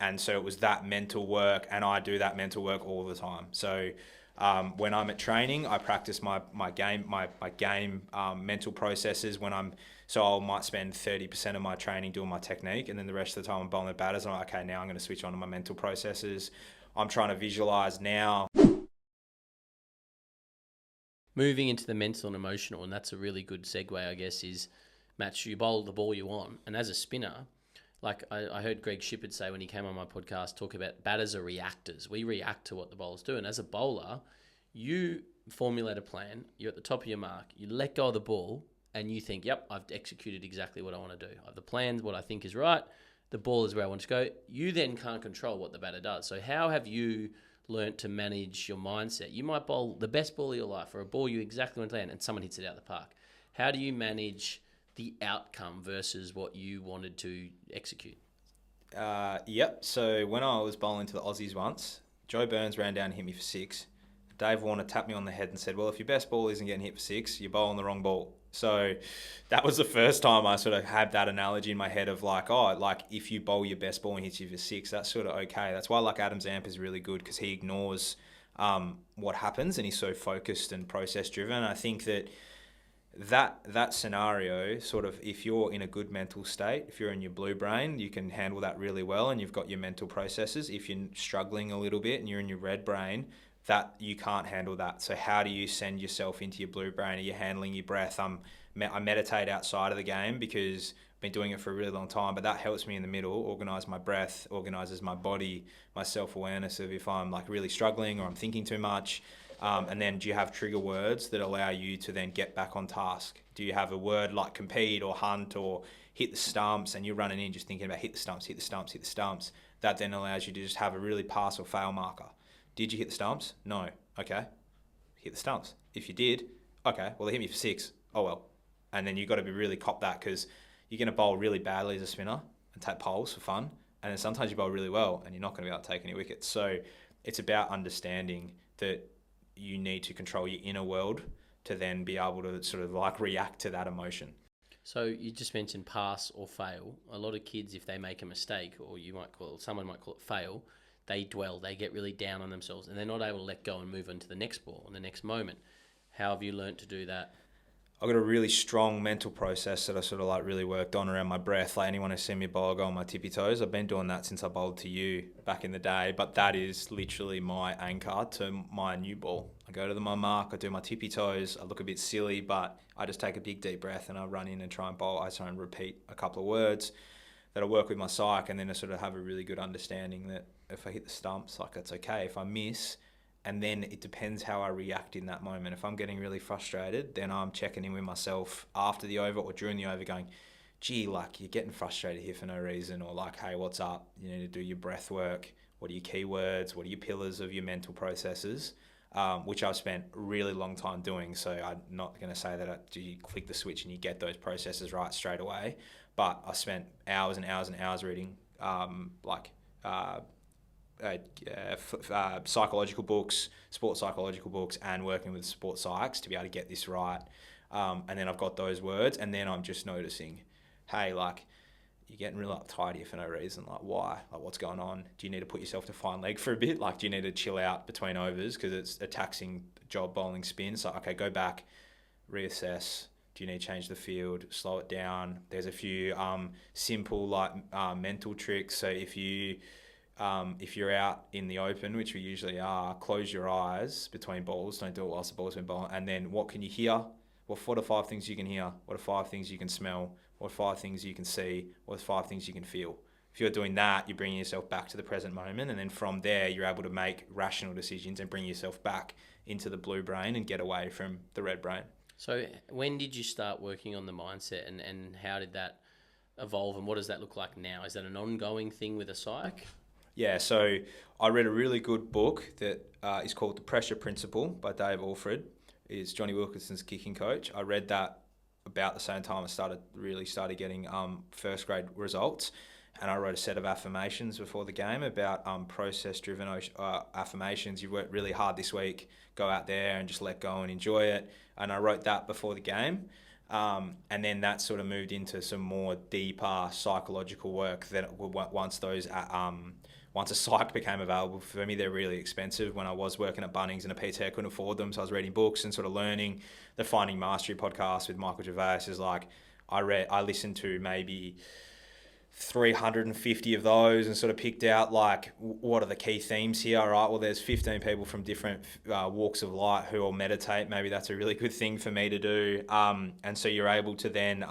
And so it was that mental work, and I do that mental work all the time. So when I'm at training, I practice my game mental processes. So I might spend 30% of my training doing my technique, and then the rest of the time I'm bowling the batters. And I'm like, okay, now I'm going to switch on to my mental processes. I'm trying to visualize now. Moving into the mental and emotional, and that's a really good segue, I guess, is, Matt, you bowl the ball you want, and as a spinner, like I heard Greg Shippard say when he came on my podcast, talk about batters are reactors. We react to what the bowlers do. And as a bowler, you formulate a plan, you're at the top of your mark, you let go of the ball, and you think, yep, I've executed exactly what I want to do. I have the plan, what I think is right, the ball is where I want to go. You then can't control what the batter does. So how have you learnt to manage your mindset? You might bowl the best ball of your life, or a ball you exactly want to land, and someone hits it out of the park. How do you manage the outcome versus what you wanted to execute? Yep. So when I was bowling to the Aussies once, Joe Burns ran down and hit me for 6. Dave Warner tapped me on the head and said, well, if your best ball isn't getting hit for 6, you're bowling the wrong ball. So that was the first time I sort of had that analogy in my head of like, oh, like if you bowl your best ball and hits you for 6, that's sort of okay. That's why like Adam Zamp is really good, because he ignores what happens and he's so focused and process driven. I think that scenario, sort of, if you're in a good mental state, if you're in your blue brain, you can handle that really well and you've got your mental processes. If you're struggling a little bit and you're in your red brain, that you can't handle that. So how do you send yourself into your blue brain? Are you handling your breath? I meditate outside of the game because I've been doing it for a really long time, but that helps me in the middle, organize my breath, organizes my body, my self-awareness of if I'm like really struggling or I'm thinking too much. And then do you have trigger words that allow you to then get back on task? Do you have a word like compete or hunt or hit the stumps, and you're running in just thinking about hit the stumps, hit the stumps, hit the stumps? That then allows you to just have a really pass or fail marker. Did you hit the stumps? No. Okay. Hit the stumps. If you did, okay, well, they hit me for 6. Oh, well. And then you've got to be really cop that, because you're going to bowl really badly as a spinner and take poles for fun. And then sometimes you bowl really well and you're not going to be able to take any wickets. So it's about understanding that you need to control your inner world to then be able to sort of like react to that emotion. So you just mentioned pass or fail. A lot of kids, if they make a mistake, or someone might call it fail, they dwell, they get really down on themselves, and they're not able to let go and move on to the next ball and the next moment. How have you learnt to do that? I've got a really strong mental process that I sort of like really worked on around my breath. Like anyone who's seen me bowl, I go on my tippy toes. I've been doing that since I bowled to you back in the day, but that is literally my anchor to my new ball. I go to my mark, I do my tippy toes, I look a bit silly, but I just take a big deep breath and I run in and try and bowl. I try and repeat a couple of words that I work with my psych, and then I sort of have a really good understanding that if I hit the stumps, like it's okay. If I miss, and then it depends how I react in that moment. If I'm getting really frustrated, then I'm checking in with myself after the over or during the over going, gee, like you're getting frustrated here for no reason, or like, hey, what's up? You need to do your breath work. What are your keywords? What are your pillars of your mental processes? Which I've spent a really long time doing. So I'm not going to say that you click the switch and you get those processes right straight away. But I spent hours and hours and hours reading psychological books, sports psychological books, and working with sports psychs to be able to get this right. And then I've got those words, and then I'm just noticing, hey, like you're getting real uptight here for no reason. Like why? Like what's going on? Do you need to put yourself to fine leg for a bit? Like do you need to chill out between overs because it's a taxing job bowling spin? So okay, go back, reassess. Do you need to change the field? Slow it down. There's a few simple mental tricks. So if you're out in the open, which we usually are, close your eyes between balls. Don't do it whilst the ball's been bowling. And then what can you hear? What are 5 things you can hear? What are 5 things you can smell? What are 5 things you can see? What are 5 things you can feel? If you're doing that, you're bringing yourself back to the present moment. And then from there, you're able to make rational decisions and bring yourself back into the blue brain and get away from the red brain. So when did you start working on the mindset, and how did that evolve, and what does that look like now? Is that an ongoing thing with a psych? Yeah, so I read a really good book that is called The Pressure Principle by Dave Alfred. It's Johnny Wilkinson's kicking coach. I read that about the same time I started getting first grade results. And I wrote a set of affirmations before the game about process-driven affirmations. You've worked really hard this week. Go out there and just let go and enjoy it. And I wrote that before the game. And then that sort of moved into some more deeper psychological work that once a psych became available. For me, they're really expensive. When I was working at Bunnings and a PT, I couldn't afford them. So I was reading books and sort of learning. The Finding Mastery podcast with Michael Gervais is like, I listened to maybe 350 of those and sort of picked out like, what are the key themes here? All right, well, there's 15 people from different walks of life who all meditate. Maybe that's a really good thing for me to do. And so you're able to then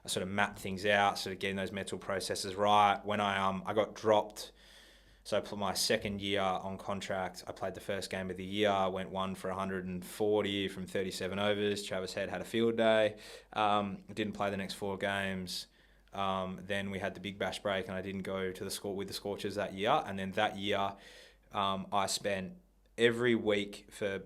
sort of map things out, sort of getting those mental processes right. When I got dropped, so for my second year on contract, I played the first game of the year. I went 1 for 140 from 37 overs. Travis Head had a field day. Didn't play the next 4 games. Then we had the Big Bash break, and I didn't go to the score with the Scorchers that year. And then that year, I spent every week for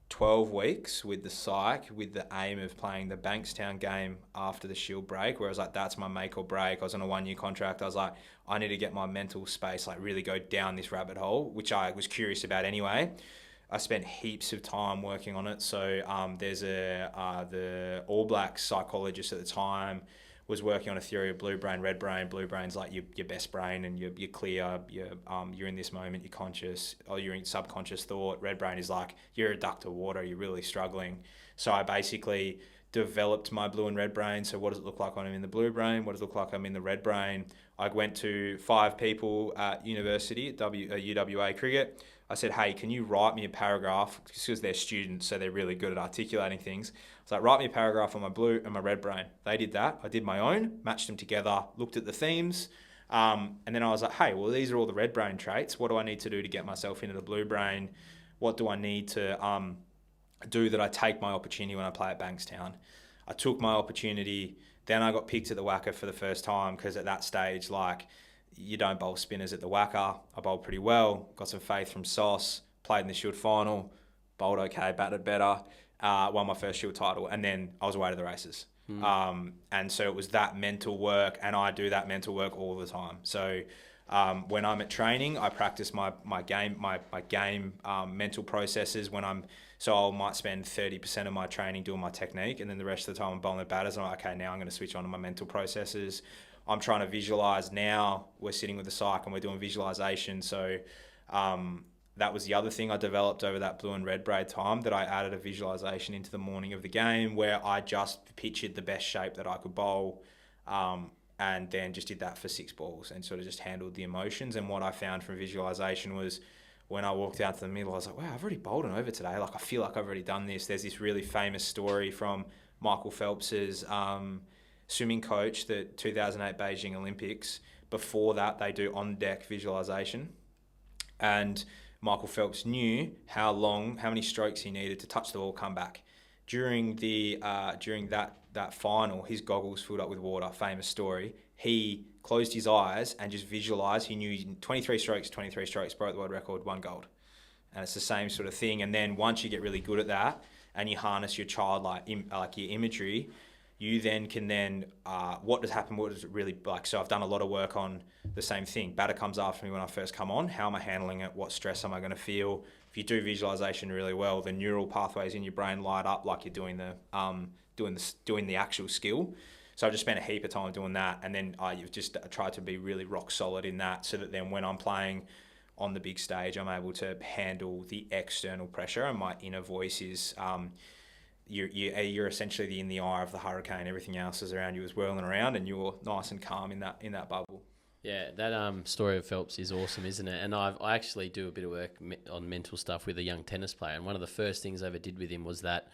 12 weeks with the psych, with the aim of playing the Bankstown game after the Shield break, where I was like, that's my make or break. I was on a 1-year contract. I was like, I need to get my mental space, like really go down this rabbit hole, which I was curious about anyway. I spent heaps of time working on it. So there's the All Blacks psychologist at the time was working on a theory of blue brain, red brain. Blue brain's like your best brain, and you're clear, you're in this moment, you're conscious, or you're in subconscious thought. Red brain is like you're a duct of water, you're really struggling. So I basically developed my blue and red brain. So what does it look like when I'm in the blue brain? What does it look like I'm in the red brain? I went to 5 people at university at UWA Cricket. I said, hey, can you write me a paragraph? Because they're students, so they're really good at articulating things. So write me a paragraph on my blue and my red brain. They did that. I did my own, matched them together, looked at the themes. And then I was like, hey, well, these are all the red brain traits. What do I need to do to get myself into the blue brain? What do I need to do that I take my opportunity when I play at Bankstown? I took my opportunity. Then I got picked at the Wacker for the first time, because at that stage, like, you don't bowl spinners at the Wacker. I bowled pretty well, got some faith from Sauce, played in the Shield final, bowled okay, batted better, won my first Shield title, and then I was away to the races. And so it was that mental work, and I do that mental work all the time. So when I'm at training, I practice my game mental processes. So I might spend 30% of my training doing my technique, and then the rest of the time I'm bowling the batters. I'm like, okay, now I'm going to switch on to my mental processes. I'm trying to visualize now. We're sitting with the psych and we're doing visualization. So that was the other thing I developed over that blue and red braid time, that I added a visualization into the morning of the game, where I just pictured the best shape that I could bowl, and then just did that for 6 balls and sort of just handled the emotions. And what I found from visualization was, when I walked out to the middle, I was like, wow, I've already bowled an over today. Like, I feel like I've already done this. There's this really famous story from Michael Phelps's swimming coach, the 2008 Beijing Olympics. Before that, they do on-deck visualization. And Michael Phelps knew how many strokes he needed to touch the ball, come back. During that final, his goggles filled up with water, famous story. He closed his eyes and just visualized. He knew 23 strokes, broke the world record, 1 gold. And it's the same sort of thing. And then once you get really good at that and you harness your childlike, like your imagery, you then can what does happen? What does it really like? So I've done a lot of work on the same thing. Batter comes after me when I first come on. How am I handling it? What stress am I going to feel? If you do visualization really well, the neural pathways in your brain light up like you're doing the actual skill. So I've just spent a heap of time doing that, and then you've just tried to be really rock solid in that, so that then when I'm playing on the big stage, I'm able to handle the external pressure, and my inner voice is you're essentially in the eye of the hurricane. Everything else is around you is whirling around, and you're nice and calm in that bubble. Yeah, that story of Phelps is awesome, isn't it? And I actually do a bit of work on mental stuff with a young tennis player, and one of the first things I ever did with him was that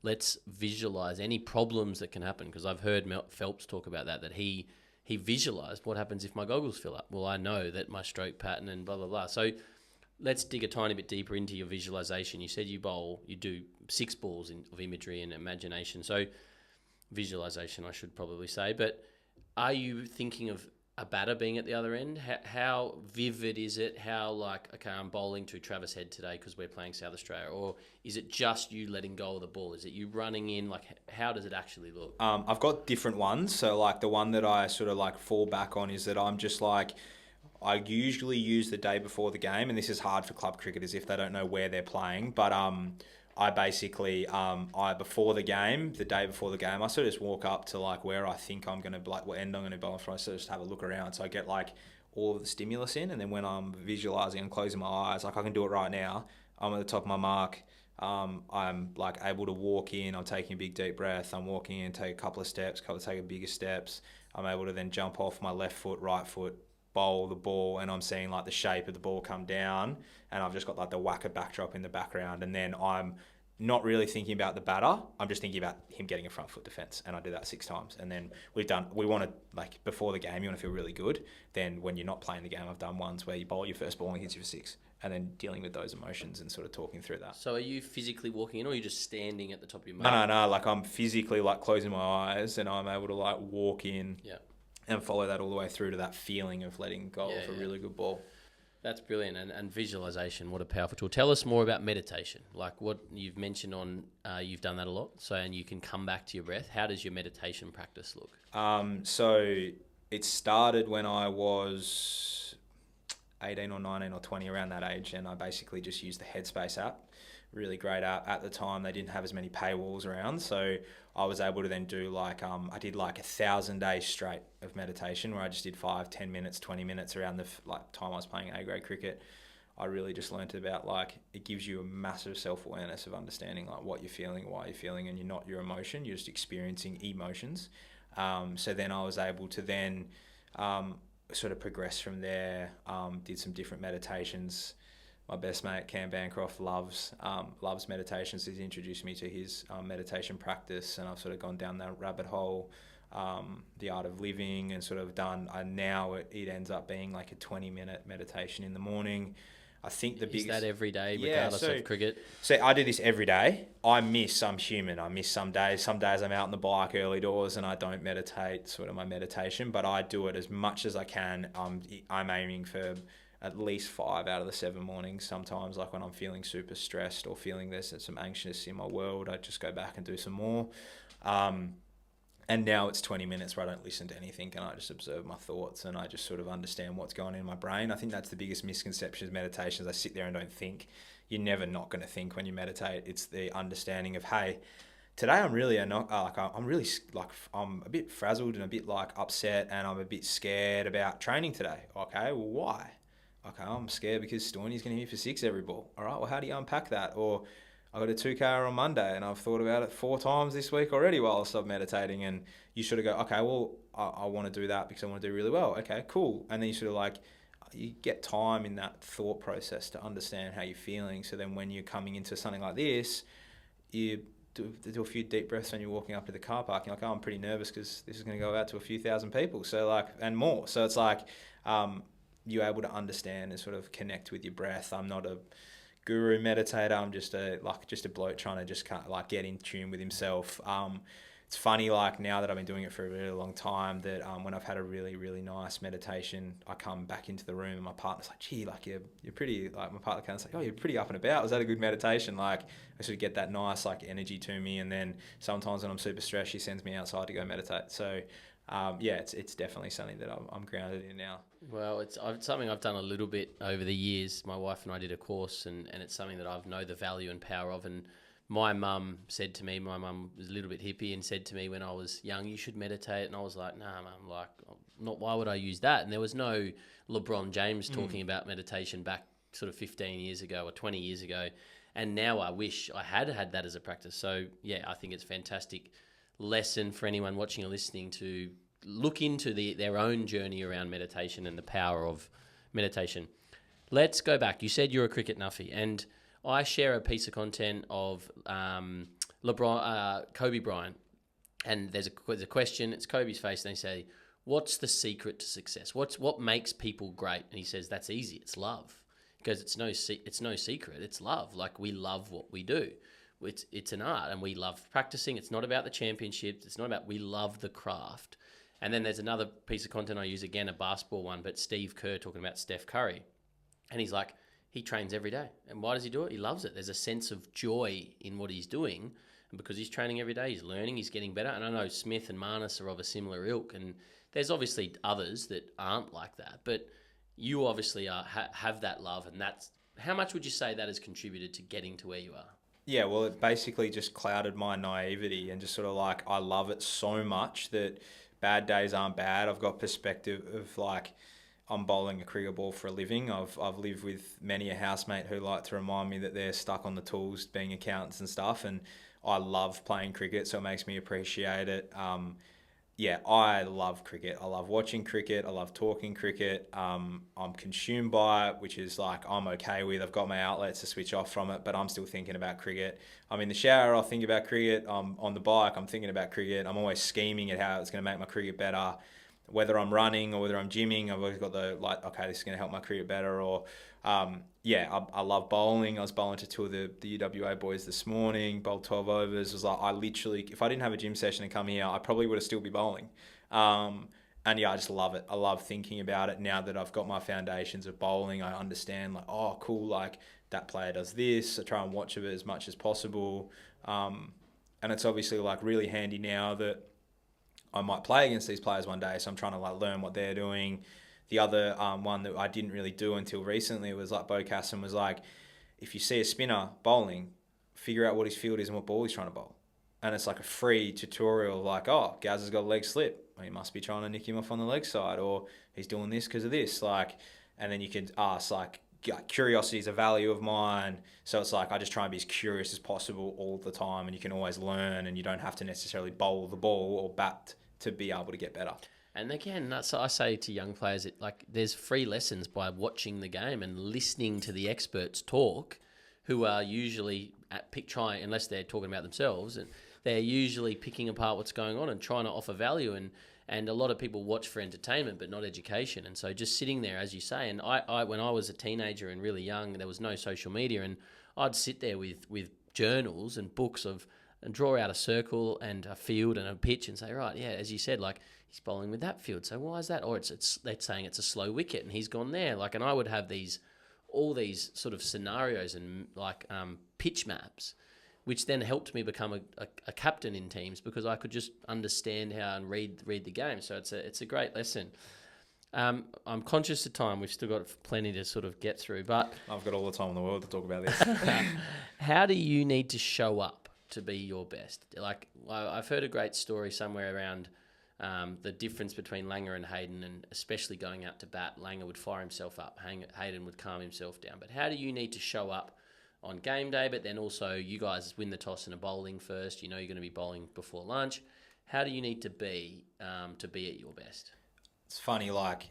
let's visualize any problems that can happen, because I've heard Phelps talk about that he visualized what happens if my goggles fill up. Well, I know that my stroke pattern and blah, blah, blah. So let's dig a tiny bit deeper into your visualization. You said you do 6 balls of imagery and imagination. So visualization, I should probably say. But are you thinking of a batter being at the other end? How vivid is it? How okay, I'm bowling to Travis Head today because we're playing South Australia? Or is it just you letting go of the ball? Is it you running in? How does it actually look? I've got different ones. So the one that I sort of fall back on is that I'm just I usually use the day before the game, and this is hard for club cricketers if they don't know where they're playing, but I basically, before the game, the day before the game, I sort of just walk up to like where I think I'm going to, like what end I'm going to bowl from. I sort of just have a look around. So I get like all of the stimulus in. And then when I'm visualizing and closing my eyes, like I can do it right now. I'm at the top of my mark. I'm like able to walk in. I'm taking a big deep breath. I'm walking in, take a couple of steps, take bigger steps. I'm able to then jump off my left foot, right foot, bowl the ball, and I'm seeing like the shape of the ball come down, and I've just got like the whacker backdrop in the background, and then I'm not really thinking about the batter. I'm just thinking about him getting a front foot defense, and I do that 6 times. And then we want to, like before the game, you want to feel really good. Then when you're not playing the game, I've done ones where you bowl your first ball and hits you for 6, and then dealing with those emotions and sort of talking through that. So are you physically walking in, or are you just standing at the top of your mark? No. Like I'm physically like closing my eyes, and I'm able to like walk in. Yeah. And follow that all the way through to that feeling of letting go of a really good ball. That's brilliant. And visualization, what a powerful tool. Tell us more about meditation. Like what you've mentioned on, you've done that a lot. So, and you can come back to your breath. How does your meditation practice look? So it started when I was 18 or 19 or 20, around that age. And I basically just used the Headspace app. Really great app. At the time, they didn't have as many paywalls around. So I was able to then do like, I did like 1,000 days straight of meditation where I just did 5, 10 minutes, 20 minutes around the time I was playing A-grade cricket. I really just learned about like, it gives you a massive self-awareness of understanding like what you're feeling, why you're feeling, and you're not your emotion, you're just experiencing emotions. So then I was able to then sort of progress from there, did some different meditations. My best mate, Cam Bancroft, loves meditations. He's introduced me to his meditation practice, and I've sort of gone down that rabbit hole, the art of living, and sort of done. Now it ends up being like a 20-minute meditation in the morning. I think the biggest... Is that every day, regardless of cricket? So I do this every day. I'm human. I miss some days. Some days I'm out in the bike early doors and I don't meditate, sort of my meditation, but I do it as much as I can. I'm aiming for at least 5 out of the 7 mornings. Sometimes, like when I'm feeling super stressed or feeling there's some anxious in my world, I just go back and do some more. And now it's 20 minutes where I don't listen to anything and I just observe my thoughts and I just sort of understand what's going on in my brain. I think that's the biggest misconception of meditation is I sit there and don't think. You're never not going to think when you meditate. It's the understanding of, hey, today I'm a bit frazzled and a bit like upset and I'm a bit scared about training today. Okay, well, why? Okay, I'm scared because Storny's going to hit for 6 every ball. All right, well, how do you unpack that? Or I got a 2K on Monday and I've thought about it 4 times this week already while I stopped meditating. And you sort of go, okay, well, I want to do that because I want to do really well. Okay, cool. And then you sort of like, you get time in that thought process to understand how you're feeling. So then when you're coming into something like this, you do a few deep breaths when you're walking up to the car park. You're like, oh, I'm pretty nervous because this is going to go out to a few thousand people. So like, and more. So it's like, you're able to understand and sort of connect with your breath. I'm not a guru meditator. I'm just a bloke trying to just kind of like get in tune with himself. It's funny, like now that I've been doing it for a really long time, that when I've had a really, really nice meditation, I come back into the room and my partner's like, gee, like you're pretty, like my partner kind of like, oh, you're pretty up and about. Was that a good meditation? Like I sort of get that nice like energy to me. And then sometimes when I'm super stressed, she sends me outside to go meditate. So it's definitely something that I'm grounded in now. Well, it's something I've done a little bit over the years. My wife and I did a course, and it's something that I've know the value and power of. And my mum said to me, my mum was a little bit hippie and said to me when I was young, you should meditate. And I was like, nah, mum, like, not, why would I use that? And there was no LeBron James talking about meditation back sort of 15 years ago or 20 years ago. And now I wish I had that as a practice. So, yeah, I think it's a fantastic lesson for anyone watching or listening to look into their own journey around meditation and the power of meditation. Let's go back. You said you're a cricket nuffy, and I share a piece of content of Kobe Bryant, and there's a question. It's Kobe's face, and they say, "What's the secret to success? What makes people great?" And he says, "That's easy. It's love." Because it's no secret. It's love. Like we love what we do. It's an art, and we love practicing. It's not about the championships. It's not about, we love the craft. And then there's another piece of content I use, again, a basketball one, but Steve Kerr talking about Steph Curry. And he's like, he trains every day. And why does he do it? He loves it. There's a sense of joy in what he's doing. And because he's training every day, he's learning, he's getting better. And I know Smith and Marnus are of a similar ilk. And there's obviously others that aren't like that. But you obviously have that love. And that's, how much would you say that has contributed to getting to where you are? Yeah, well, it basically just clouded my naivety and just sort of like I love it so much that bad days aren't bad. I've got perspective of like I'm bowling a cricket ball for a living. I've lived with many a housemate who like to remind me that they're stuck on the tools being accountants and stuff, and I love playing cricket, so it makes me appreciate it. Yeah, I love cricket. I love watching cricket. I love talking cricket. I'm consumed by it, which is like I'm okay with. I've got my outlets to switch off from it, but I'm still thinking about cricket. I'm in the shower, I'll think about cricket. I'm on the bike, I'm thinking about cricket. I'm always scheming at how it's going to make my cricket better. Whether I'm running or whether I'm gymming, I've always got the like, okay, this is going to help my cricket better. Or yeah, I love bowling. I was bowling to two of the UWA boys this morning, bowled 12 overs. It was like, I literally, if I didn't have a gym session and come here, I probably would have still be bowling. And yeah, I just love it. I love thinking about it now that I've got my foundations of bowling. I understand like, oh, cool, like that player does this. I try and watch it as much as possible. And it's obviously like really handy now that I might play against these players one day. So I'm trying to like learn what they're doing. The other one that I didn't really do until recently was like Bo Casson was like, if you see a spinner bowling, figure out what his field is and what ball he's trying to bowl. And it's like a free tutorial of like, oh, Gaz has got a leg slip. He must be trying to nick him off on the leg side, or he's doing this because of this. Like, and then you could ask like, curiosity is a value of mine. So it's like I just try and be as curious as possible all the time, and you can always learn, and you don't have to necessarily bowl the ball or bat to be able to get better. And again, that's I say to young players, like there's free lessons by watching the game and listening to the experts talk, who are usually trying, unless they're talking about themselves, and they're usually picking apart what's going on and trying to offer value. And a lot of people watch for entertainment, but not education. And so just sitting there, as you say, and I when I was a teenager and really young, there was no social media, and I'd sit there with journals and books and draw out a circle and a field and a pitch and say, right, yeah, as you said, like he's bowling with that field. So why is that? Or it's they're saying it's a slow wicket and he's gone there. Like, and I would have all these sort of scenarios and like pitch maps, which then helped me become a captain in teams because I could just understand how and read the game. So it's a great lesson. I'm conscious of time. We've still got plenty to sort of get through, but I've got all the time in the world to talk about this. How do you need to show up to be your best? Like, I've heard a great story somewhere around the difference between Langer and Hayden, and especially going out to bat. Langer would fire himself up, Hayden would calm himself down. But how do you need to show up on game day? But then also, you guys win the toss and are bowling first. You know you're going to be bowling before lunch. How do you need to be at your best? It's funny, like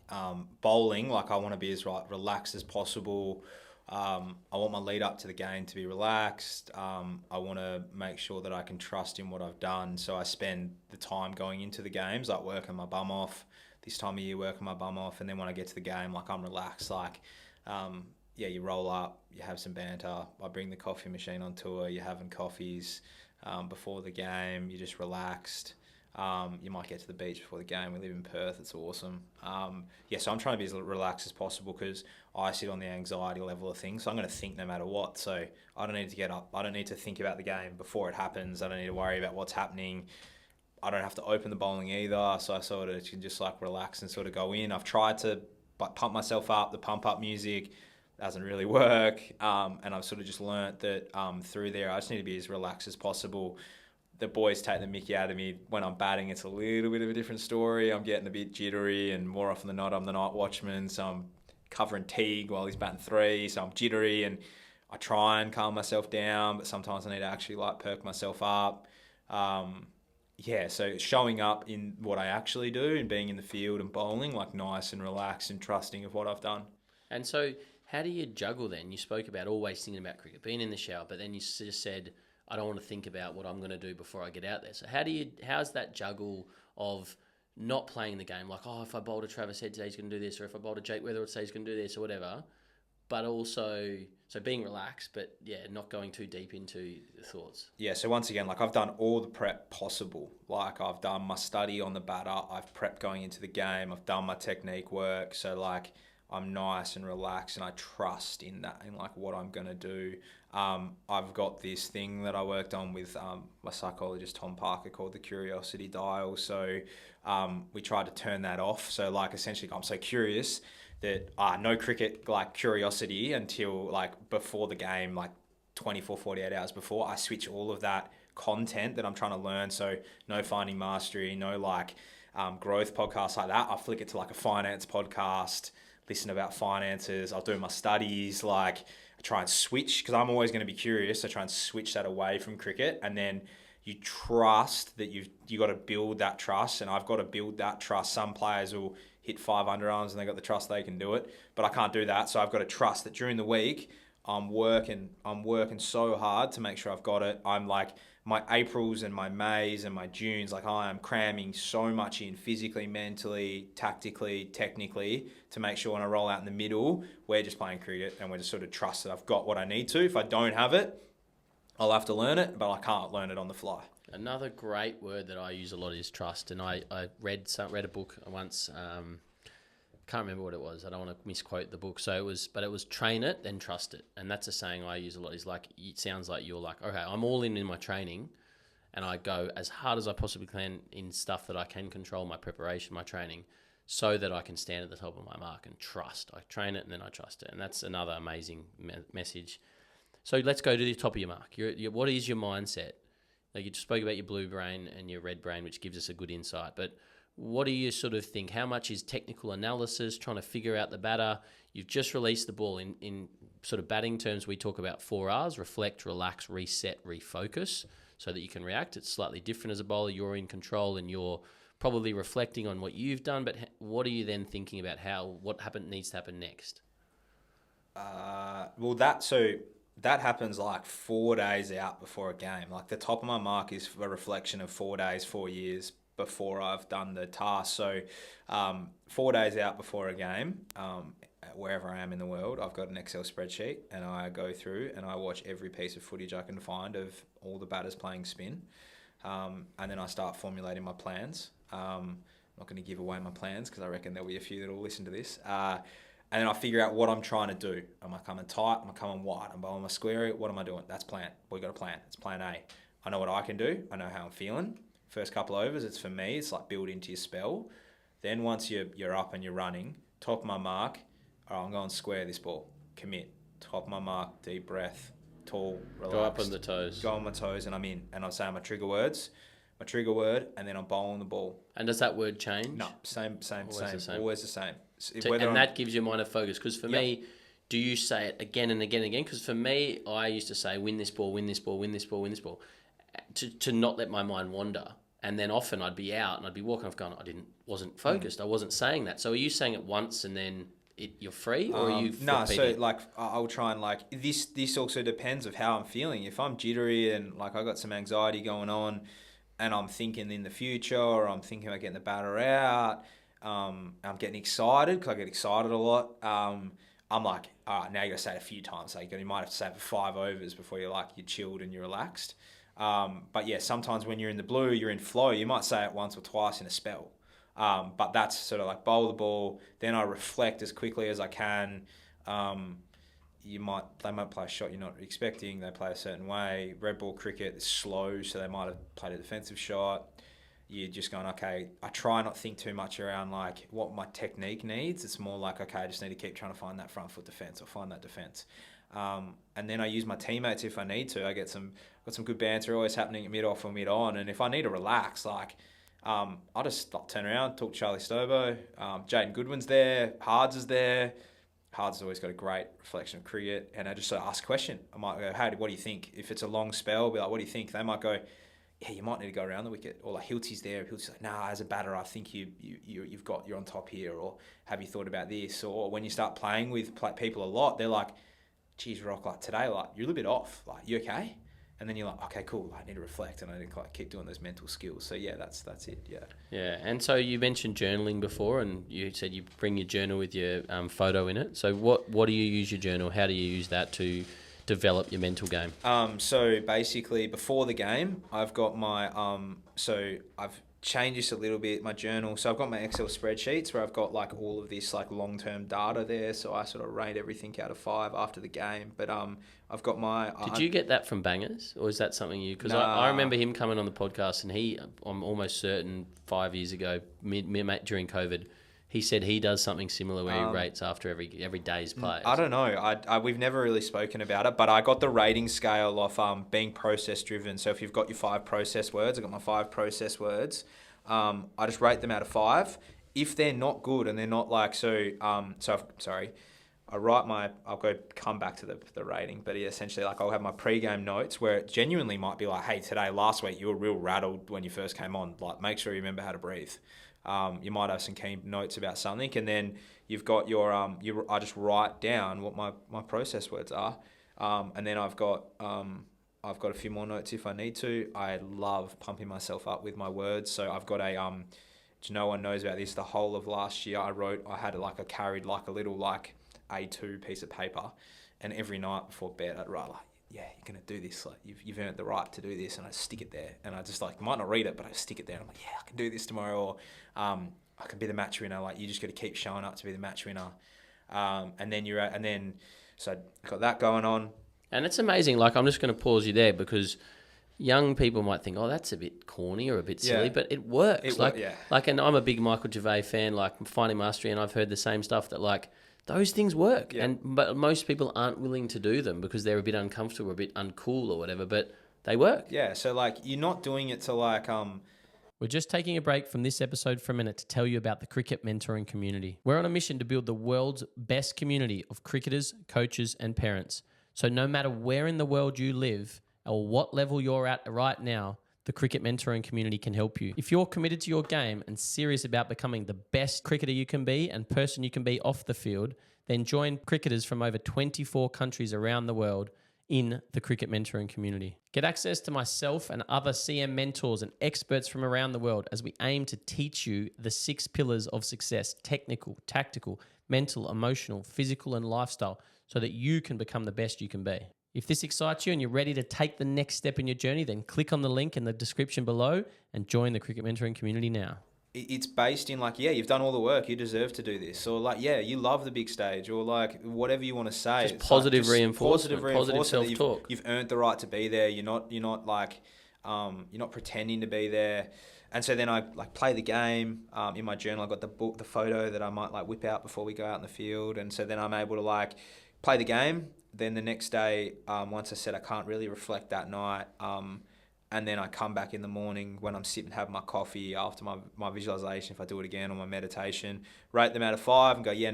bowling, like I want to be as relaxed as possible. I want my lead up to the game to be relaxed. I want to make sure that I can trust in what I've done. So I spend the time going into the games, like working my bum off. This time of year, working my bum off. And then when I get to the game, like I'm relaxed. Like, yeah, you roll up, you have some banter. I bring the coffee machine on tour. You're having coffees before the game. You're just relaxed. You might get to the beach before the game. We live in Perth. It's awesome. Yeah, so I'm trying to be as relaxed as possible because I sit on the anxiety level of things. So I'm going to think no matter what. So I don't need to get up. I don't need to think about the game before it happens. I don't need to worry about what's happening. I don't have to open the bowling either. So I sort of can just like relax and sort of go in. I've tried to pump myself up. The pump up music doesn't really work. And I've sort of just learnt that through there, I just need to be as relaxed as possible. The boys take the mickey out of me when I'm batting. It's a little bit of a different story. I'm getting a bit jittery, and more often than not, I'm the night watchman. So I'm covering Teague while he's batting three. So I'm jittery, and I try and calm myself down, but sometimes I need to actually like perk myself up. Yeah, so showing up in what I actually do and being in the field and bowling, like nice and relaxed and trusting of what I've done. And so how do you juggle then? You spoke about always thinking about cricket, being in the shower, but then you just said, I don't want to think about what I'm going to do before I get out there. So how's that juggle of not playing the game? Like, oh, if I bowled a Travis Head today, he's going to do this, or if I bowled a Jake Weatherwood today, he's going to do this, or whatever. But also, so being relaxed, but yeah, not going too deep into the thoughts. Yeah, so once again, like I've done all the prep possible. Like I've done my study on the batter, I've prepped going into the game, I've done my technique work. So like I'm nice and relaxed and I trust in that, in like what I'm going to do. I've got this thing that I worked on with my psychologist, Tom Parker, called the curiosity dial. So we tried to turn that off. So like essentially I'm so curious that no cricket like curiosity until like before the game, like 24, 48 hours before. I switch all of that content that I'm trying to learn. So no Finding Mastery, no like growth podcasts like that. I flick it to like a finance podcast, listen about finances. I'll do my studies. Like I try and switch because I'm always going to be curious. I try and switch that away from cricket, and then you trust that you got to build that trust, and I've got to build that trust. Some players will hit 500 runs and they got the trust they can do it, but I can't do that. So I've got to trust that during the week I'm working so hard to make sure I've got it. I'm like my Aprils and my Mays and my Junes, like I am cramming so much in physically, mentally, tactically, technically to make sure when I roll out in the middle, we're just playing cricket and we're just sort of trust that I've got what I need to. If I don't have it, I'll have to learn it, but I can't learn it on the fly. Another great word that I use a lot is trust. And I read a book once. Can't remember what it was. I don't want to misquote the book. So it was train it, then trust it. And that's a saying I use a lot. Is like, it sounds like you're like, okay, I'm all in my training, and I go as hard as I possibly can in stuff that I can control, my preparation, my training, so that I can stand at the top of my mark and trust. I train it and then I trust it. And that's another amazing message. So let's go to the top of your mark. What is your mindset? Like you just spoke about your blue brain and your red brain, which gives us a good insight. But what do you sort of think? How much is technical analysis, trying to figure out the batter? You've just released the ball. In sort of batting terms, we talk about 4Rs: reflect, relax, reset, refocus, so that you can react. It's slightly different as a bowler. You're in control and you're probably reflecting on what you've done. But what are you then thinking about what needs to happen next? That happens like 4 days out before a game. Like the top of my mark is a reflection of 4 days, 4 years before I've done the task. So 4 days out before a game, wherever I am in the world, I've got an Excel spreadsheet and I go through and I watch every piece of footage I can find of all the batters playing spin. And then I start formulating my plans. I'm not going to give away my plans because I reckon there'll be a few that will listen to this. And then I figure out what I'm trying to do. Am I coming tight? Am I coming wide? Am I bowling my square? What am I doing? That's plan. We've got a plan. It's plan A. I know what I can do. I know how I'm feeling. First couple of overs, it's for me. It's like build into your spell. Then once you're up and you're running, top of my mark, all right, I'm going square this ball. Commit. Top of my mark, deep breath, tall, relaxed. Go up on the toes. Go on my toes and I'm in. And I'm saying my trigger word, and then I'm bowling the ball. And does that word change? No, same. Always the same. And that gives your mind a focus. Because for me, do you say it again and again and again? Because for me, I used to say, win this ball, win this ball, win this ball, win this ball, to not let my mind wander. And then often I'd be out and I'd be walking off going, wasn't focused. I wasn't saying that. So are you saying it once and then you're free, or are you no? So like I'll try and like this also depends of how I'm feeling. If I'm jittery and like I got some anxiety going on, and I'm thinking in the future, or I'm thinking about getting the batter out, I'm getting excited because I get excited a lot. I'm like, all right, now you got to say it a few times. Like you might have to say it for 5 overs before you're chilled and you're relaxed. But yeah, sometimes when you're in the blue, you're in flow. You might say it once or twice in a spell. But that's sort of like bowl the ball. Then I reflect as quickly as I can. They might play a shot you're not expecting. They play a certain way. Red ball cricket is slow, so they might have played a defensive shot. You're just going, okay, I try not to think too much around like what my technique needs. It's more like, okay, I just need to keep trying to find that front foot defense or find that defense. And then I use my teammates if I need to. I got some good banter always happening at mid-off or mid-on. And if I need to relax, I'll just turn around, talk to Charlie Stobo. Jaden Goodwin's there. Hards is there. Hards has always got a great reflection of cricket. And I just sort of ask a question. I might go, hey, what do you think? If it's a long spell, I'll be like, what do you think? They might go, yeah, you might need to go around the wicket. Or like Hilty's there. Hilty's like, nah, as a batter, I think you're on top here. Or have you thought about this? Or when you start playing with people a lot, they're like, geez, Rock, like today, like you're a little bit off. Like, you okay? And then you're like, okay, cool. I need to reflect and I need to keep doing those mental skills. So yeah, that's it. Yeah. Yeah, and so you mentioned journaling before, and you said you bring your journal with your photo in it. So what do you use your journal? How do you use that to develop your mental game? So basically, before the game, I've got my I've changed this a little bit, my journal. So I've got my Excel spreadsheets where I've got like all of this like long-term data there. So I sort of rate everything out of 5 after the game. But I've got my... Did you get that from Bangers? Or is that something you... Because I remember him coming on the podcast and I'm almost certain 5 years ago, during COVID, he said he does something similar where he rates after every day's play. I don't know. We've never really spoken about it, but I got the rating scale of being process driven. So if you've got your 5 process words, I got my 5 process words. I just rate them out of 5. If they're not good and they're not like I'll come back to the rating, but essentially like I'll have my pre-game notes where it genuinely might be like, hey, last week you were real rattled when you first came on. Like, make sure you remember how to breathe. You might have some key notes about something, and then you've got your I just write down what my process words are, and then I've got a few more notes if I need to. I love pumping myself up with my words, so I've got which no one knows about this. The whole of last year, I carried like a little like A2 piece of paper, and every night before bed I'd write like, yeah, you're gonna do this, like you've earned the right to do this, and I stick it there, and I just like might not read it, but I stick it there, and I'm like, yeah, I can do this tomorrow, or I can be the match winner. Like, you just got to keep showing up to be the match winner, so I've got that going on. And it's amazing. Like, I'm just going to pause you there because young people might think, oh, that's a bit corny or a bit silly, but it works. And I'm a big Michael Gervais fan, like Finding Mastery, and I've heard the same stuff that like those things work. Yeah. But most people aren't willing to do them because they're a bit uncomfortable or a bit uncool or whatever, but they work. Yeah, so like you're not doing it to like We're just taking a break from this episode for a minute to tell you about the Cricket Mentoring Community. We're on a mission to build the world's best community of cricketers, coaches, and parents. So no matter where in the world you live or what level you're at right now, the Cricket Mentoring Community can help you. If you're committed to your game and serious about becoming the best cricketer you can be and person you can be off the field, then join cricketers from over 24 countries around the world in the Cricket Mentoring Community. Get access to myself and other CM mentors and experts from around the world as we aim to teach you the 6 pillars of success: technical, tactical, mental, emotional, physical, and lifestyle, so that you can become the best you can be. If this excites you and you're ready to take the next step in your journey, then click on the link in the description below and join the Cricket Mentoring Community now. It's based in like, yeah, you've done all the work, you deserve to do this, or like, yeah, you love the big stage, or like whatever you want to say. Just positive reinforcement, positive self-talk. You've earned the right to be there. You're not pretending to be there. And so then I like play the game. In my journal, I got the photo that I might like whip out before we go out in the field, and so then I'm able to like play the game. Then the next day, once I said I can't really reflect that night, and then I come back in the morning when I'm sitting having my coffee after my visualization, if I do it again, or my meditation, rate them out of 5 and go, yeah,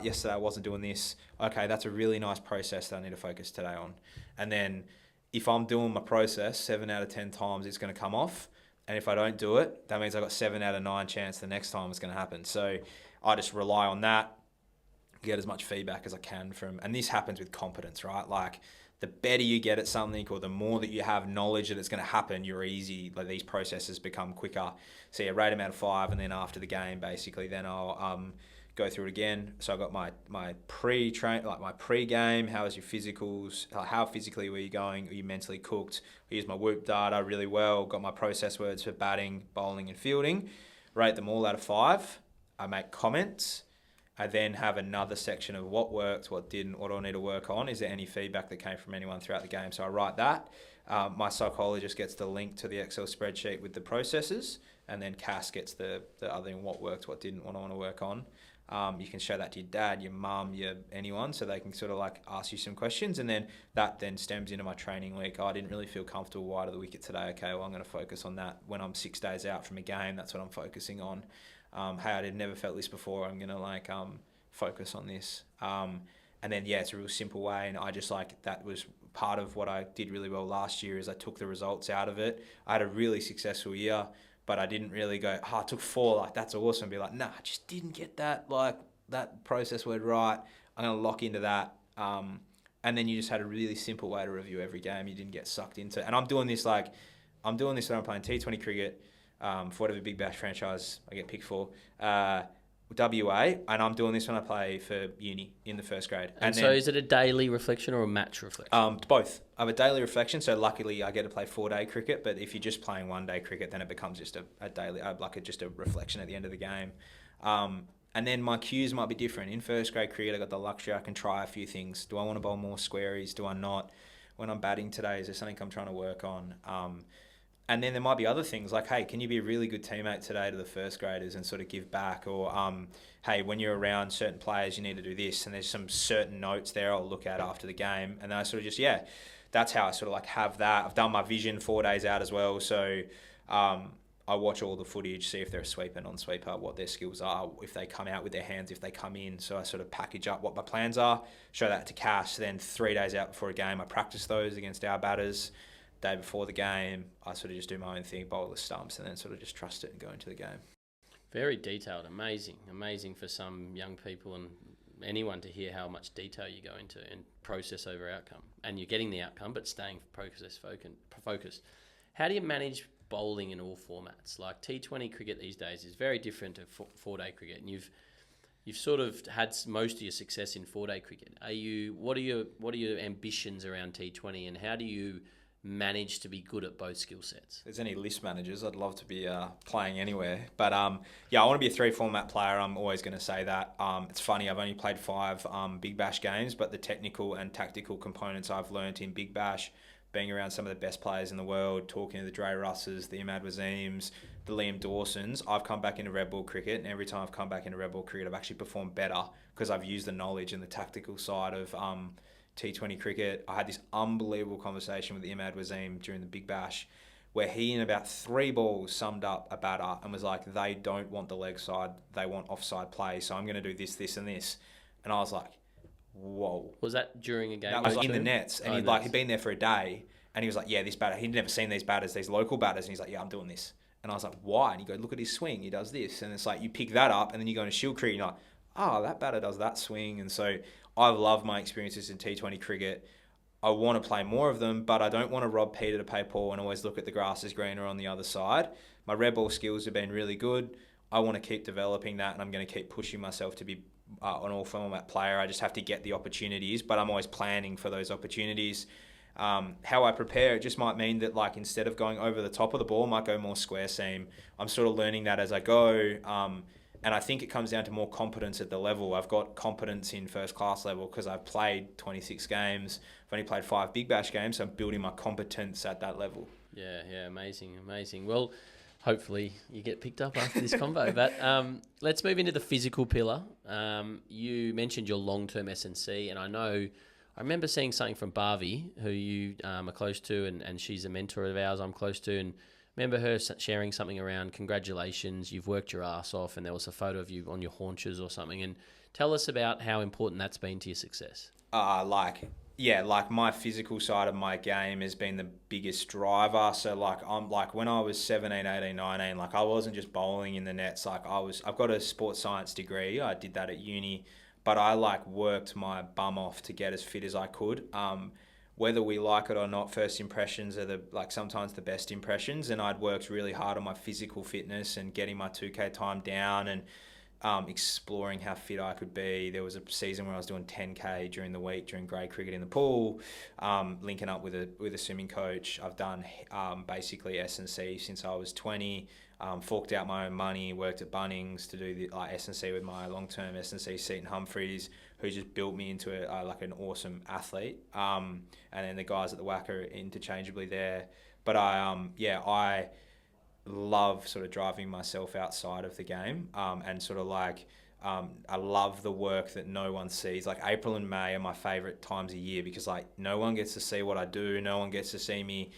yesterday I wasn't doing this. Okay, that's a really nice process that I need to focus today on. And then if I'm doing my process 7 out of 10 times, it's going to come off. And if I don't do it, that means I got 7 out of 9 chance the next time it's going to happen. So I just rely on that, get as much feedback as I can from, and this happens with competence, right? Like the better you get at something, or the more that you have knowledge that it's going to happen, like these processes become quicker. So yeah, rate them out of 5, and then after the game, basically, then I'll go through it again. So I got my pre-game. How was your physicals? How physically were you going? Are you mentally cooked? I used my Whoop data really well. Got my process words for batting, bowling, and fielding. Rate them all out of 5. I make comments. I then have another section of what worked, what didn't, what do I need to work on. Is there any feedback that came from anyone throughout the game? So I write that. My psychologist gets the link to the Excel spreadsheet with the processes, and then Cass gets the other thing, what worked, what didn't, what I want to work on. You can show that to your dad, your mum, anyone, so they can sort of like ask you some questions, and then that then stems into my training week. I didn't really feel comfortable wide of the wicket today. Okay, well, I'm going to focus on that. When I'm 6 days out from a game, that's what I'm focusing on. Hey, I never felt this before. I'm going to focus on this. And then, yeah, it's a real simple way. And I just that was part of what I did really well last year, is I took the results out of it. I had a really successful year, but I didn't really go, I took 4, like that's awesome. Be like, nah, I just didn't get that process word right. I'm going to lock into that. And then you just had a really simple way to review every game. You didn't get sucked into. And I'm doing this when I'm playing T20 cricket, for whatever Big Bash franchise I get picked for, WA, and I'm doing this when I play for uni in the first grade. And so is it a daily reflection or a match reflection? Both. I have a daily reflection, so luckily I get to play 4-day cricket, but if you're just playing 1-day cricket, then it becomes just a daily, just a reflection at the end of the game. And then my cues might be different. In first grade cricket, I got the luxury, I can try a few things. Do I want to bowl more squaries? Do I not? When I'm batting today, is there something I'm trying to work on? And then there might be other things like, hey, can you be a really good teammate today to the first graders and sort of give back? Or, hey, when you're around certain players, you need to do this. And there's some certain notes there I'll look at after the game. And then I sort of just, that's how I sort of like have that. I've done my vision 4 days out as well. So I watch all the footage, see if they're a sweeper, non-sweeper, what their skills are, if they come out with their hands, if they come in. So I sort of package up what my plans are, show that to Cash. Then 3 days out before a game, I practice those against our batters. Day before the game, I sort of just do my own thing, bowl the stumps, and then sort of just trust it and go into the game. Very detailed, amazing for some young people and anyone to hear how much detail you go into and process over outcome. And you're getting the outcome, but staying focused. How do you manage bowling in all formats? Like T20 cricket these days is very different to 4-day cricket, and you've sort of had most of your success in 4-day cricket. What are your ambitions around T20, and how do you manage to be good at both skill sets? If there's any list managers, I'd love to be playing anywhere. But I want to be a 3-format player. I'm always going to say that. It's funny, I've only played 5 Big Bash games, but the technical and tactical components I've learnt in Big Bash, being around some of the best players in the world, talking to the Dre Russes, the Imad Wazims, the Liam Dawsons, I've come back into red ball cricket, and every time I've come back into red ball cricket, I've actually performed better because I've used the knowledge and the tactical side of T20 cricket. I had this unbelievable conversation with Imad Wazim during the Big Bash where he in about 3 balls summed up a batter and was like, they don't want the leg side, they want offside play, so I'm going to do this, this and this. And I was like, whoa. Was that during a game? That was in the nets. And he'd been there for a day and he was like, yeah, this batter, he'd never seen these batters, these local batters. And he's like, yeah, I'm doing this. And I was like, why? And you go, look at his swing, he does this. And it's like, you pick that up and then you go into Shield cricket and you're like, oh, that batter does that swing. And so I love my experiences in T20 cricket. I want to play more of them, but I don't want to rob Peter to pay Paul and always look at the grass is greener on the other side. My red ball skills have been really good. I want to keep developing that, and I'm going to keep pushing myself to be an all-format player. I just have to get the opportunities, but I'm always planning for those opportunities. How I prepare, it just might mean that like instead of going over the top of the ball, I might go more square seam. I'm sort of learning that as I go. And I think it comes down to more competence at the level. I've got competence in first class level because I've played 26 games. I've only played 5 Big Bash games, so I'm building my competence at that level. Yeah, amazing. Well, hopefully you get picked up after this convo. But let's move into the physical pillar. You mentioned your long-term S&C, and I remember seeing something from Bharvi, who you are close to, and she's a mentor of ours I'm close to, and remember her sharing something around congratulations, you've worked your ass off, and there was a photo of you on your haunches or something. And tell us about how important that's been to your success. Like my physical side of my game has been the biggest driver. So when I was 17, 18, 19, like I wasn't just bowling in the nets. Like I've got a sports science degree. I did that at uni, but I worked my bum off to get as fit as I could. Whether we like it or not, first impressions are sometimes the best impressions. And I'd worked really hard on my physical fitness and getting my 2K time down and exploring how fit I could be. There was a season where I was doing 10K during the week during grade cricket in the pool, linking up with a swimming coach. I've done basically S&C since I was 20. Forked out my own money, worked at Bunnings to do the S&C with my long-term S&C, Seton Humphreys, who just built me into an awesome athlete. And then the guys at the WAC are interchangeably there. But I love sort of driving myself outside of the game, and sort of I love the work that no one sees. Like April and May are my favourite times of year because no one gets to see what I do. No one gets to see me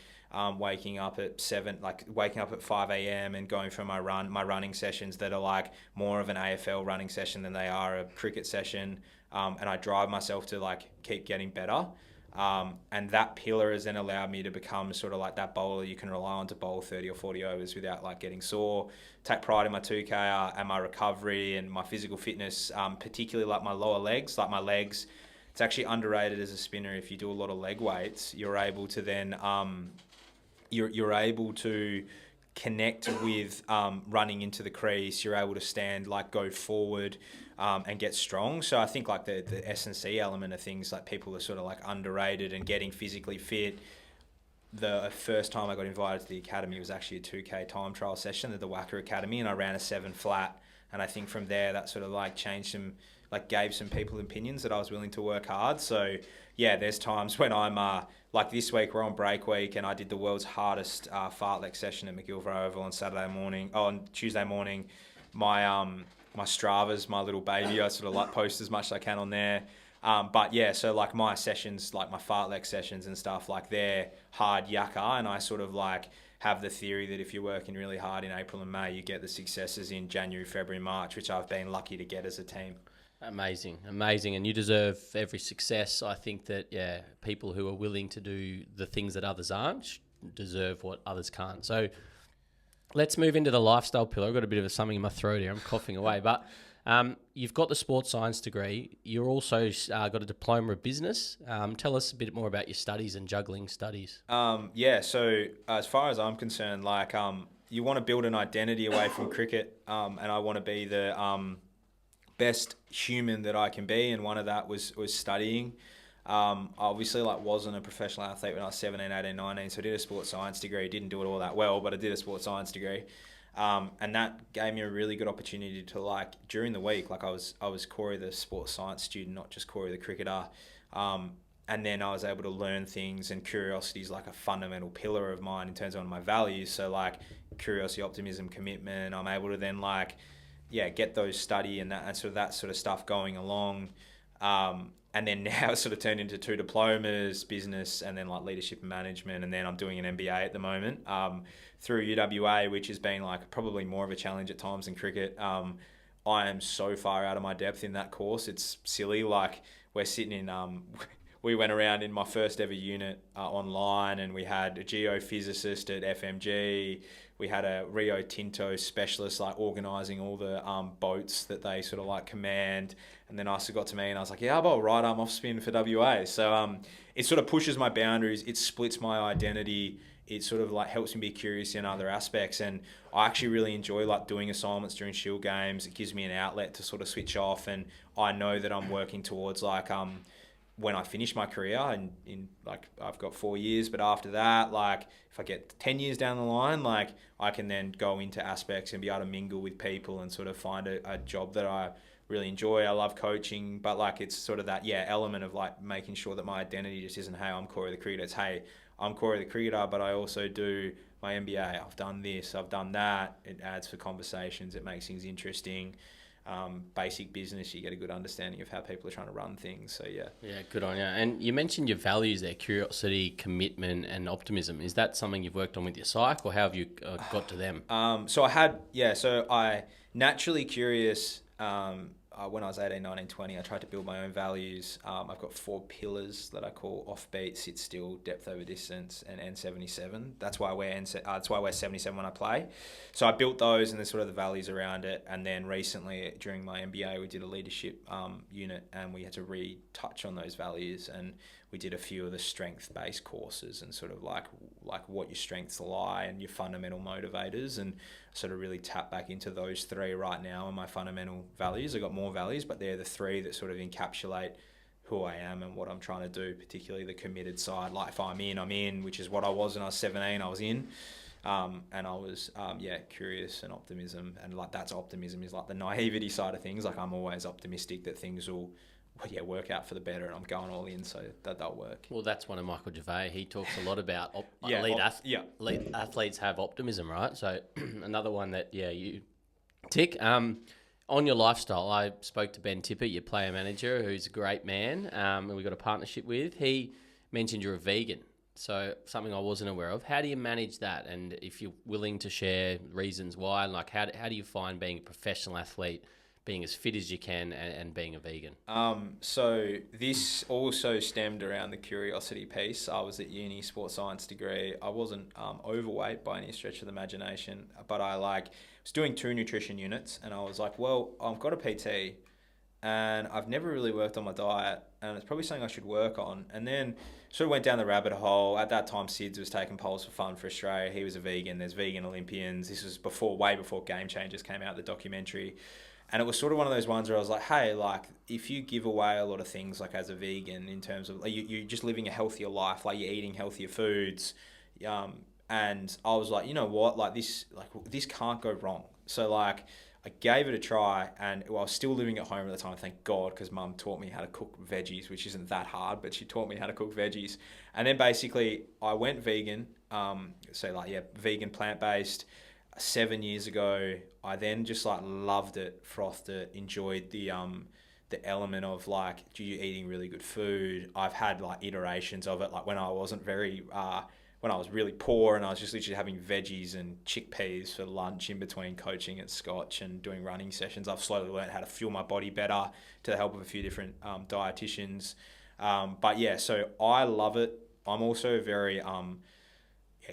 waking up at 5 a.m. and going for my running sessions that are more of an AFL running session than they are a cricket session. And I drive myself to keep getting better. And that pillar has then allowed me to become sort of that bowler you can rely on to bowl 30 or 40 overs without getting sore. Take pride in my 2K and my recovery and my physical fitness, particularly my lower legs, my legs. It's actually underrated as a spinner. If you do a lot of leg weights, you're able to then you're able to connect with running into the crease. You're able to stand, go forward, and get strong. So I think the S&C element of things, people are sort of underrated and getting physically fit. The first time I got invited to the academy was actually a 2K time trial session at the Wacker Academy, and I ran a 7 flat. And I think from there that sort of changed some, like gave some people opinions that I was willing to work hard. So yeah, there's times when I'm like this week we're on break week and I did the world's hardest fartlek session at McGillivray Oval on Tuesday morning. My Strava's my little baby. I sort of like post as much as I can on there. But yeah, so like my sessions, like my fartlek sessions and stuff, like they're hard yakka, and I sort of like have the theory that if you're working really hard in April and May, you get the successes in January, February, March, which I've been lucky to get as a team. Amazing. And you deserve every success. I think that, yeah, people who are willing to do the things that others aren't deserve what others can't. So let's move into the lifestyle pillar. I've got a bit of something in my throat here. I'm coughing away. But you've got the sports science degree. You're also got a diploma of business. Tell us a bit more about your studies and juggling studies. Yeah, so as far as I'm concerned, like you want to build an identity away from cricket, and I want to be the best human that I can be, and one of that was studying. I obviously wasn't a professional athlete when I was 17, 18, 19, so I did a sports science degree. Didn't do it all that well, but I did a sports science degree. And that gave me a really good opportunity to during the week, I was Corey the sports science student, not just Corey the cricketer. And then I was able to learn things, and curiosity is like a fundamental pillar of mine in terms of my values. So curiosity, optimism, commitment, I'm able to then get those study and that sort of stuff going along. And then now it's sort of turned into 2 diplomas, business, and then leadership and management. And then I'm doing an MBA at the moment through UWA, which has been probably more of a challenge at times than cricket. I am so far out of my depth in that course. It's silly. We're sitting in, we went around in my first ever unit online, and we had a geophysicist at FMG. We had a Rio Tinto specialist organising all the boats that they sort of command. And then Asa got to me and I was like, yeah, I'll right arm off spin for WA. So it sort of pushes my boundaries. It splits my identity. It sort of helps me be curious in other aspects. And I actually really enjoy doing assignments during Shield games. It gives me an outlet to sort of switch off. And I know that I'm working towards when I finish my career, and I've got 4 years, but after that, if I get 10 years down the line, I can then go into aspects and be able to mingle with people and sort of find a job that I really enjoy. I love coaching, but it's sort of that element of making sure that my identity just isn't, hey, I'm Corey the cricketer. It's, hey, I'm Corey the cricketer, but I also do my MBA. I've done this, I've done that. It adds for conversations. It makes things interesting. Basic business, you get a good understanding of how people are trying to run things. So yeah, good on you. And you mentioned your values there: curiosity, commitment, and optimism. Is that something you've worked on with your psych, or how have you got to them? So I naturally curious. When I was 18, 19, 20, I tried to build my own values. I've got 4 pillars that I call offbeat, sit still, depth over distance, and N77. That's why I wear 77 when I play. So I built those, and there's sort of the values around it. And then recently, during my MBA, we did a leadership unit, and we had to retouch on those values. And we did a few of the strength-based courses, and sort of like what your strengths lie and your fundamental motivators, and sort of really tap back into those 3 right now and my fundamental values. I've got more values, but they're the 3 that sort of encapsulate who I am and what I'm trying to do, particularly the committed side. If I'm in, which is what I was when I was 17, I was in. And I was, curious and optimism. And that's optimism is the naivety side of things. I'm always optimistic that things will work out for the better, and I'm going all in, so that'll work. Well, that's one of Michael Gervais. He talks a lot about elite athletes have optimism, right? So another one that, you tick. On your lifestyle, I spoke to Ben Tippett, your player manager, who's a great man, and we've got a partnership with. He mentioned you're a vegan, so something I wasn't aware of. How do you manage that? And if you're willing to share reasons why, how do you find being a professional athlete, being as fit as you can, and being a vegan? So this also stemmed around the curiosity piece. I was at uni, sports science degree. I wasn't overweight by any stretch of the imagination, but I was doing 2 nutrition units, and I was like, well, I've got a PT, and I've never really worked on my diet, and it's probably something I should work on. And then sort of went down the rabbit hole. At that time, Sids was taking polls for fun for Australia. He was a vegan. There's vegan Olympians. This was way before Game Changers came out, the documentary. And it was sort of one of those ones where I was like, hey, if you give away a lot of things, as a vegan, in terms of you're just living a healthier life, you're eating healthier foods. And I was like, you know what, this can't go wrong. So I gave it a try, and I was still living at home at the time, thank God, because Mum taught me how to cook veggies, which isn't that hard, but she taught me how to cook veggies. And then basically I went vegan, vegan, plant-based 7 years ago. I then just like loved it, frothed it, enjoyed the element of like, you eating really good food. I've had like iterations of it, like when I wasn't very when I was really poor and I was just literally having veggies and chickpeas for lunch in between coaching at Scotch and doing running sessions. I've slowly learned how to fuel my body better to the help of a few different dietitians. But yeah, so I love it. I'm also a very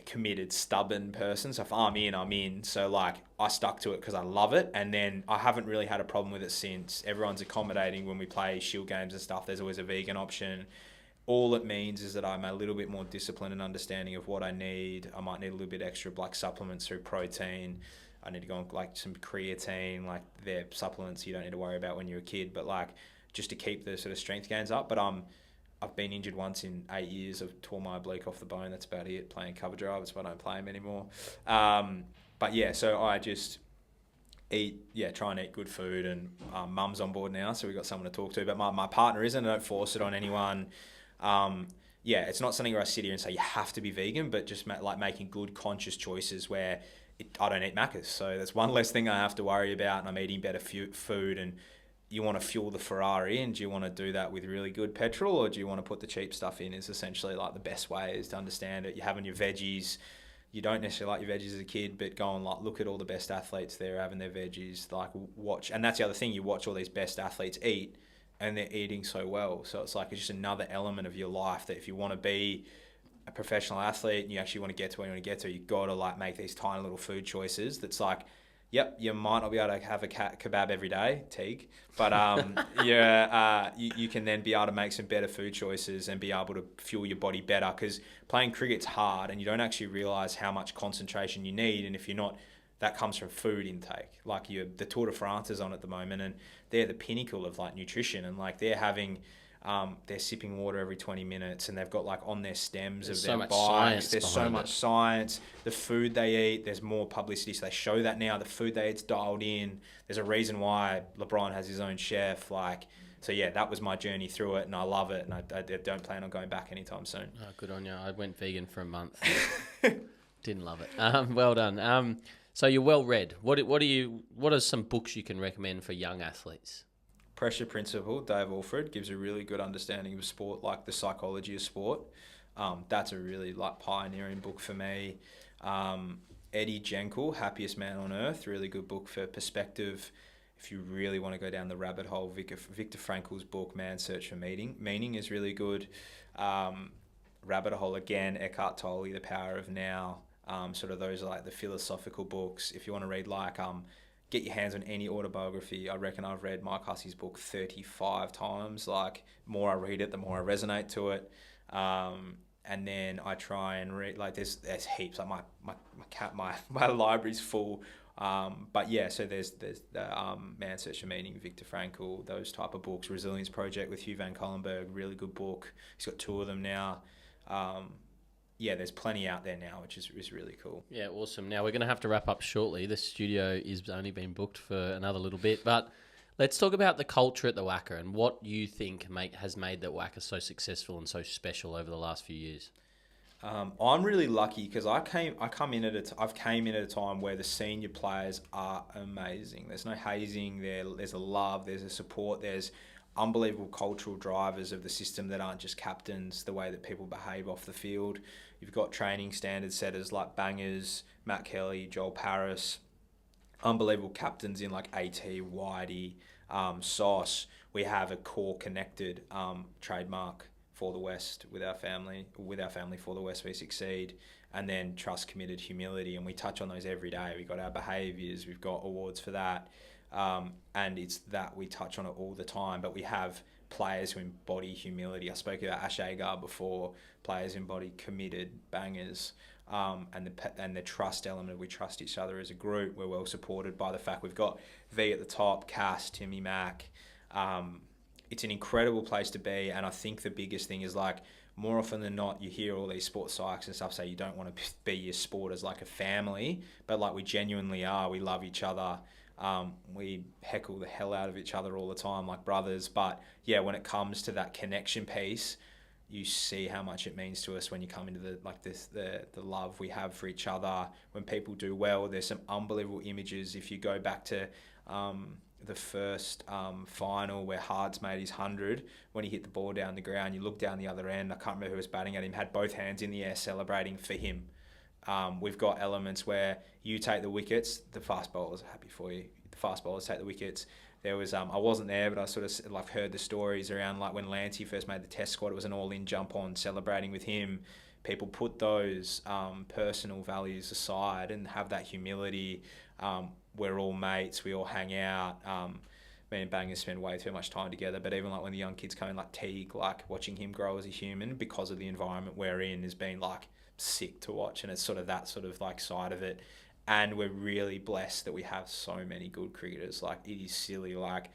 committed, stubborn person. So if I'm in, I'm in. So like I stuck to it because I love it. And then I haven't really had a problem with it since. Everyone's accommodating when we play shield games and stuff. There's always a vegan option. All it means is that I'm a little bit more disciplined and understanding of what I need. I might need a little bit extra like supplements through protein. I need to go on like some creatine, like they're supplements you don't need to worry about when you're a kid, but like just to keep the sort of strength gains up. But I've been injured once in 8 years. I've tore my oblique off the bone. That's about it. Playing cover drive. That's why I don't play them anymore. But yeah, so I just try and eat good food, and Mum's on board now, so we've got someone to talk to. But my partner isn't. I don't force it on anyone. It's not something where I sit here and say you have to be vegan, but just like making good conscious choices where I don't eat Maccas. So that's one less thing I have to worry about, and I'm eating better food. And you want to fuel the Ferrari, and do you want to do that with really good petrol, or do you want to put the cheap stuff in? Is essentially like the best way is to understand it. You're having your veggies. You don't necessarily like your veggies as a kid, but go and like look at all the best athletes there having their veggies. Like watch, and that's the other thing. You watch all these best athletes eat, and they're eating so well. So it's just another element of your life that if you want to be a professional athlete and you actually want to get to where you want to get to, you've got to like make these tiny little food choices. That's like, yep, you might not be able to have a kebab every day, Teague, but you can then be able to make some better food choices and be able to fuel your body better, because playing cricket's hard and you don't actually realise how much concentration you need. And if you're not, that comes from food intake. Like the Tour de France is on at the moment, and they're the pinnacle of like nutrition, and like they're having they're sipping water every 20 minutes, and they've got like on their stems there's of their bikes. There's so much science. The food they eat, there's more publicity, so they show that now. The food they eat's dialed in. There's a reason why LeBron has his own chef. Like, so yeah, that was my journey through it, and I love it, and I don't plan on going back anytime soon. Oh, good on you. I went vegan for a month. Didn't love it. Well done. So you're well read. What are some books you can recommend for young athletes? Pressure Principle, Dave Alford, gives a really good understanding of sport, like the psychology of sport. That's a really like pioneering book for me. Eddie Jenkel, Happiest Man on Earth, really good book for perspective. If you really want to go down the rabbit hole, Viktor Frankl's book, Man's Search for Meaning is really good. Rabbit hole again, Eckhart Tolle, The Power of Now. Sort of those are like the philosophical books. If you want to read like get your hands on any autobiography, I reckon I've read Mike Hussey's book 35 times. Like, more I read it, the more I resonate to it. And then I try and read, like there's heaps. Like my library's full. But yeah, so there's the Man's Search for Meaning, Viktor Frankl, those type of books. Resilience Project with Hugh Van Cuylenberg, really good book. He's got 2 of them now. There's plenty out there now, which is really cool. Yeah, awesome. Now, we're going to have to wrap up shortly. The studio is only been booked for another little bit, but let's talk about the culture at the WACA and what you think has made the WACA so successful and so special over the last few years. I'm really lucky because I've came in at a time where the senior players are amazing. There's no hazing there. There's a love. There's a support. There's unbelievable cultural drivers of the system that aren't just captains, the way that people behave off the field. You've got training standard setters like Bangers, Matt Kelly, Joel Paris, unbelievable captains in like AT, Whitey, Sauce. We have a core connected trademark for the West with our family for the West we succeed, and then trust, committed, humility, and we touch on those every day. We've got our behaviours, we've got awards for that. And it's that we touch on it all the time, but we have players who embody humility. I spoke about Ash Agar before. Players embody committed, Bangers, and the trust element. We trust each other as a group. We're well supported by the fact we've got V at the top, Cass, Timmy Mack. It's an incredible place to be, and I think the biggest thing is like, more often than not, you hear all these sports psychs and stuff say you don't want to be your sport as like a family, but like we genuinely are. We love each other. We heckle the hell out of each other all the time like brothers. But yeah, when it comes to that connection piece, you see how much it means to us when you come into the love we have for each other. When people do well, there's some unbelievable images. If you go back to the first final where Hards made his 100, when he hit the ball down the ground, you look down the other end, I can't remember who was batting at him, had both hands in the air celebrating for him. We've got elements where you take the wickets, the fast bowlers are happy for you. The fast bowlers take the wickets. There was I wasn't there, but I sort of like heard the stories around like when Lancey first made the Test squad. It was an all-in jump on, celebrating with him. People put those personal values aside and have that humility. We're all mates. We all hang out. Me and Bangers spend way too much time together. But even like when the young kids come in, like Teague, like watching him grow as a human because of the environment we're in has been like sick to watch. And it's sort of that sort of like side of it. And we're really blessed that we have so many good cricketers. Like, it is silly. Like,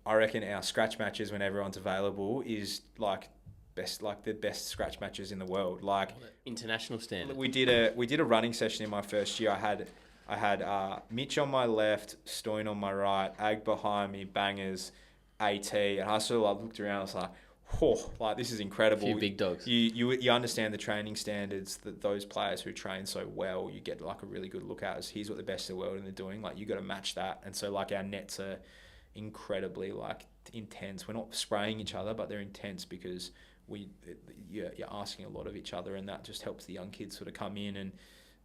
I reckon our scratch matches when everyone's available is like the best scratch matches in the world. Like, international standard. We did a running session in my first year. I had Mitch on my left, Stoyne on my right, Ag behind me, Bangers, AT, and I sort of like looked around. I was like, oh, like this is incredible. A few big dogs. You understand the training standards that those players who train so well, you get like a really good look at. Here's what the best in the world and they're doing. Like, you got to match that. And so like our nets are incredibly like intense. We're not spraying each other, but they're intense because you're asking a lot of each other, and that just helps the young kids sort of come in. And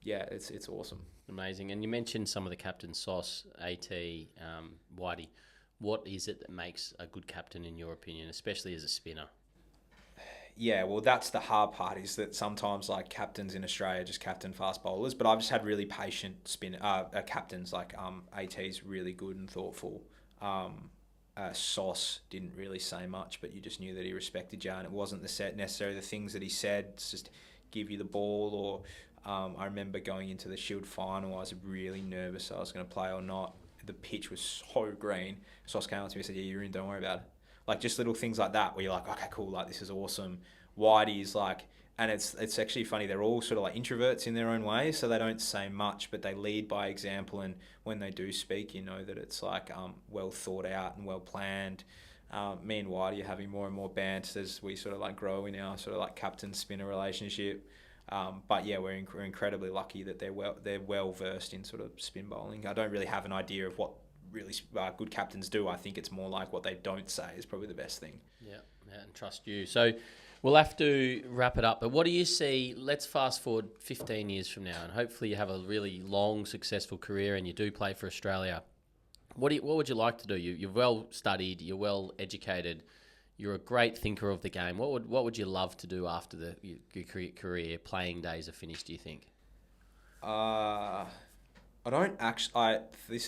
yeah, it's awesome. Amazing. And you mentioned some of the captains, Sauce, AT, Whitey. What is it that makes a good captain in your opinion, especially as a spinner? Yeah, well, that's the hard part, is that sometimes like captains in Australia just captain fast bowlers, but I've just had really patient captains. Like AT's really good and thoughtful. Sauce didn't really say much, but you just knew that he respected you, and it wasn't necessarily the things that he said. It's just give you the ball. Or I remember going into the Shield final, I was really nervous I was going to play or not. The pitch was so green. Sauce came up to me and said, yeah, you're in, don't worry about it. Like, just little things like that where you're like, okay, cool, like this is awesome. Whitey's like, and it's actually funny, they're all sort of like introverts in their own way, so they don't say much, but they lead by example, and when they do speak, you know that it's like well thought out and well planned. Me and Whitey are having more and more banter as we sort of like grow in our sort of like captain-spinner relationship. But yeah, we're incredibly lucky that they're well versed in sort of spin bowling. I don't really have an idea of what really good captains do. I think it's more like what they don't say is probably the best thing. Yeah, and trust you. So we'll have to wrap it up. But what do you see? Let's fast forward 15 years from now, and hopefully you have a really long, successful career, and you do play for Australia. What would you like to do? You're well studied. You're well educated. You're a great thinker of the game. What would you love to do after your career playing days are finished, do you think? I don't actually.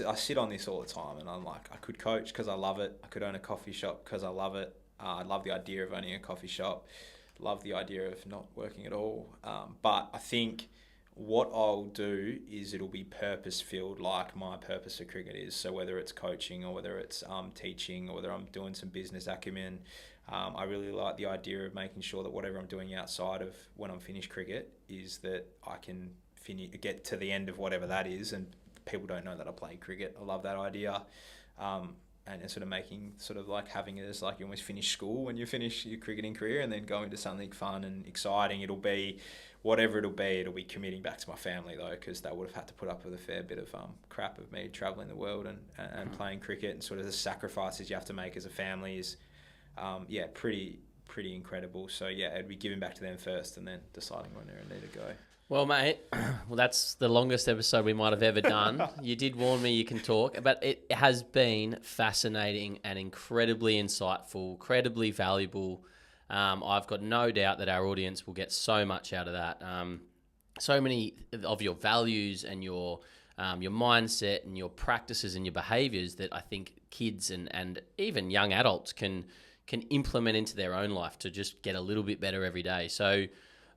I sit on this all the time, and I'm like, I could coach because I love it. I could own a coffee shop because I love it. I love the idea of owning a coffee shop. Love the idea of not working at all. But I think what I'll do is it'll be purpose-filled, like my purpose of cricket is. So whether it's coaching or whether it's teaching or whether I'm doing some business acumen, I really like the idea of making sure that whatever I'm doing outside of when I'm finished cricket is that I can get to the end of whatever that is, and people don't know that I play cricket. I love that idea. And sort of making, sort of like having it as like you almost finish school when you finish your cricketing career, and then go into something fun and exciting. It'll be whatever it'll be committing back to my family though, because they would have had to put up with a fair bit of crap of me travelling the world and playing cricket, and sort of the sacrifices you have to make as a family is pretty incredible. So yeah, it'd be giving back to them first and then deciding when they need to go. Well, mate, that's the longest episode we might have ever done. You did warn me you can talk, but it has been fascinating and incredibly insightful, incredibly valuable. I've got no doubt that our audience will get so much out of that. So many of your values and your mindset and your practices and your behaviours that I think kids and even young adults can implement into their own life to just get a little bit better every day. So,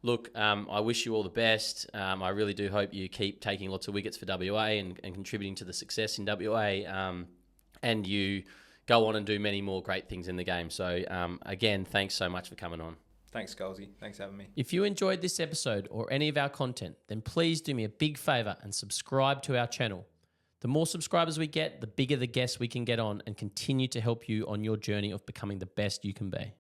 look, I wish you all the best. I really do hope you keep taking lots of wickets for WA and contributing to the success in WA. And you go on and do many more great things in the game. So, again, thanks so much for coming on. Thanks, Golsey. Thanks for having me. If you enjoyed this episode or any of our content, then please do me a big favour and subscribe to our channel. The more subscribers we get, the bigger the guests we can get on and continue to help you on your journey of becoming the best you can be.